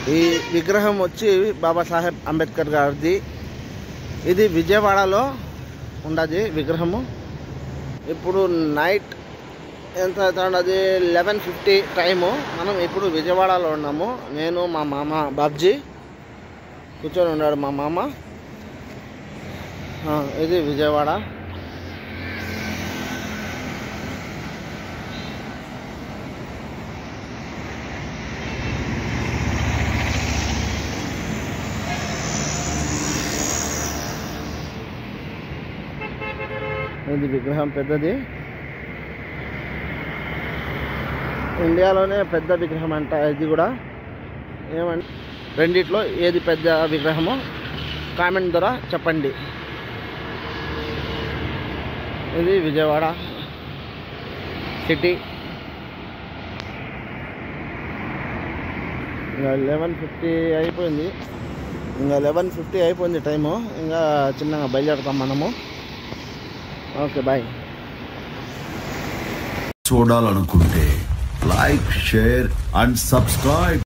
ఈ విగ్రహం వచ్చి బాబాసాహెబ్ అంబేద్కర్ గారిది. ఇది విజయవాడలో ఉండదు విగ్రహము. ఇప్పుడు నైట్ ఎంత అవుతుంది, 11:50 టైము. మనం ఇప్పుడు విజయవాడలో ఉన్నాము. నేను మా మామ బాబ్జీ కూర్చొని ఉన్నాడు. మా మామ ఇది విజయవాడ. ఇది విగ్రహం పెద్దది, ఇండియాలోనే పెద్ద విగ్రహం అంట ఇది కూడా. ఏమంటే రెండిట్లో ఏది పెద్ద విగ్రహమో కామెంట్ ద్వారా చెప్పండి. ఇది విజయవాడ సిటీ. ఇంకా 11:50 అయిపోయింది. ఇంకా 11:50 అయిపోయింది టైము. ఇంకా చిన్నగా బయలుదేరుతాం మనము. Okay bye. చూడాలనుకుంటే లైక్, షేర్ అండ్ సబ్స్క్రైబ్.